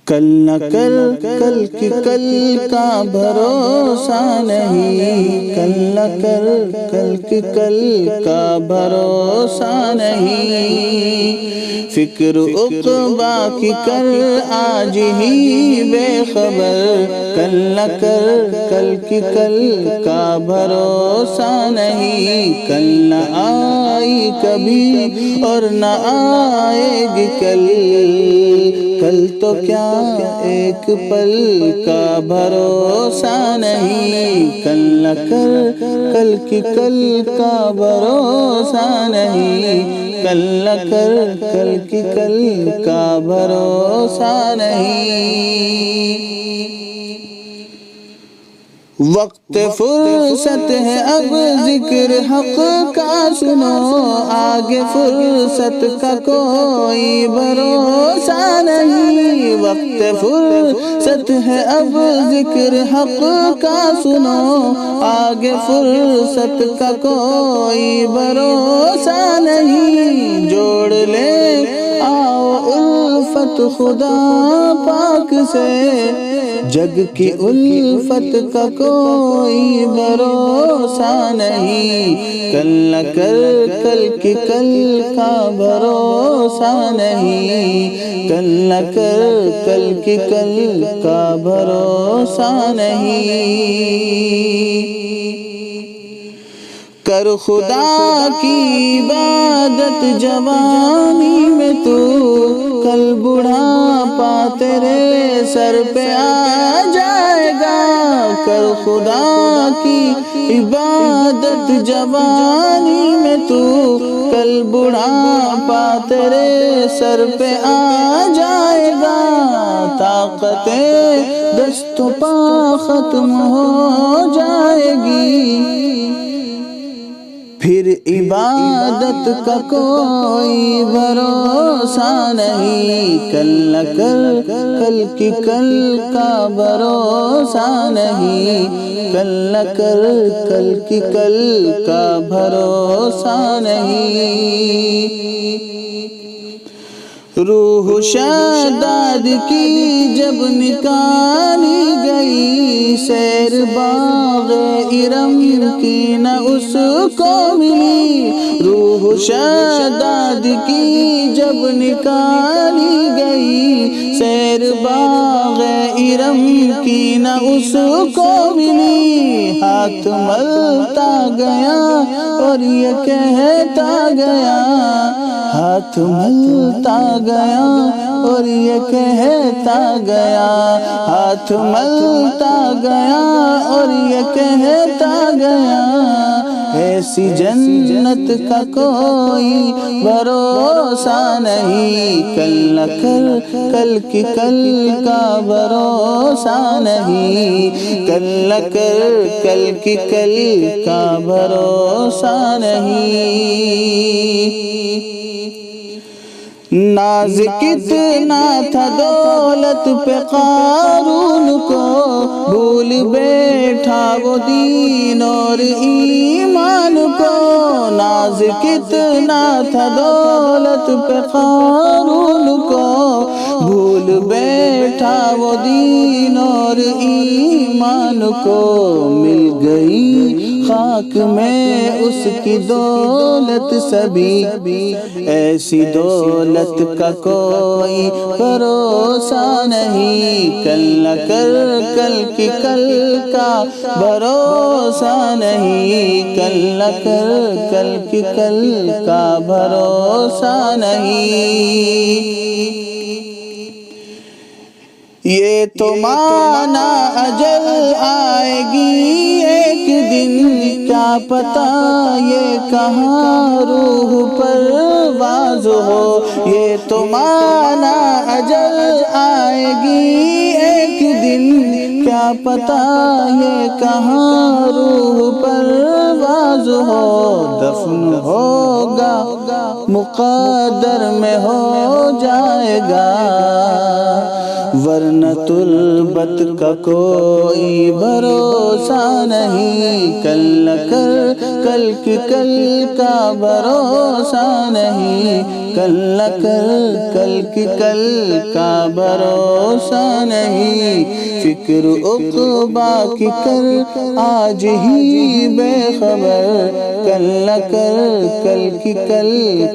کل نہ کل کی کل کا بھروسہ نہیں، کل نہ کل کی کل کا بھروسہ نہیں، فکر عقبا کی کر آج ہی بے خبر، کل نہ کل کی کل کا بھروسہ نہیں، کل نہ آئی کبھی اور نہ آئے گی کل، کل تو کیا ایک پل کا بھروسہ نہیں، کل نہ کل کی کل کا بھروسہ نہیں، کل نہ کل کی کل کا بھروسہ نہیں۔ وقت فرصت ہے اب ذکر حق کا سنو، آگے فرصت کا کوئی بھروسہ نہیں، وقت فرصت ہے اب ذکر حق کا سنو، آگے فرصت کا کوئی بھروسہ نہیں، جوڑ لے آؤ الفت خدا پاک سے، جگ کی الفت کا کوئی بھروسہ نہیں، کل نہ کل کی کل کا بھروسہ نہیں، کل نہ کل کی کل کا بھروسہ نہیں۔ کر خدا کی عبادت جوانی میں تو، کل بڑھاپا تیرے سر پہ آ جائے گا، کر خدا کی عبادت جوانی میں تو، کل بڑھاپا تیرے سر پہ آ جائے گا، طاقت دست و پا ختم ہو جائے گی، پھر عبادت کا کوئی بھروسہ نہیں، کل نہ کل کی کل کا بھروسہ نہیں، کل نہ کل کی کل کا بھروسہ نہیں۔ روح شاداد کی جب نکالی گئی، سیر باغ ارم کی نہ اس کو ملی، روح شاداد کی جب نکالی گئی، سیر باغ ارم کی نہ اس کو ملی، ہاتھ ملتا گیا اور یہ کہتا گیا، ہاتھ ملتا گیا اور یہ کہتا گیا، ہاتھ ملتا گیا اور یہ کہتا گیا، ایسی جنت کا کوئی بھروسہ نہیں، کل نہ کل کی کل کا بھروسہ نہیں، کل نہ کل کی کل کا بھروسہ نہیں۔ ناز کتنا تھا دولت پہ قارون کو، بھول بیٹھا وہ دین اور ایمان کو، ناز کتنا تھا دولت پہ قارون کو، بھول بیٹھا وہ دین اور ایمان کو، مل گئی خاک میں اس کی دولت سبھی، ایسی دولت کا کوئی بھروسہ نہیں، کل نہ کل کی کل کا بھروسہ نہیں، کل نہ کل کی کل کا بھروسہ نہیں۔ یہ تو مانا اجل آئے گی ایک دن، کیا پتہ یہ کہاں روح پرواز ہو، یہ تو مانا اجل آئے گی ایک دن، کیا پتہ یہ کہاں روح پرواز ہو، دفن ہوگا مقدر میں ہو جائے گا، ورنہ تربت کا کوئی بھروسہ نہیں، کل نہ کل کی کل کا بھروسہ نہیں، کل نہ کل کی کل کا بھروسہ نہیں، فکر عقبا کی کر آج ہی بے خبر، کل نہ کل کی کل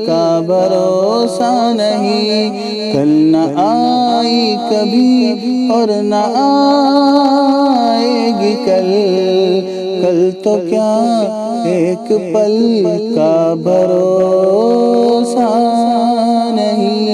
کا بھروسہ نہیں، کل نہ آئی کبھی اور نہ آئے گی کل، کل تو کیا ایک پل کا بھروسہ نہیں۔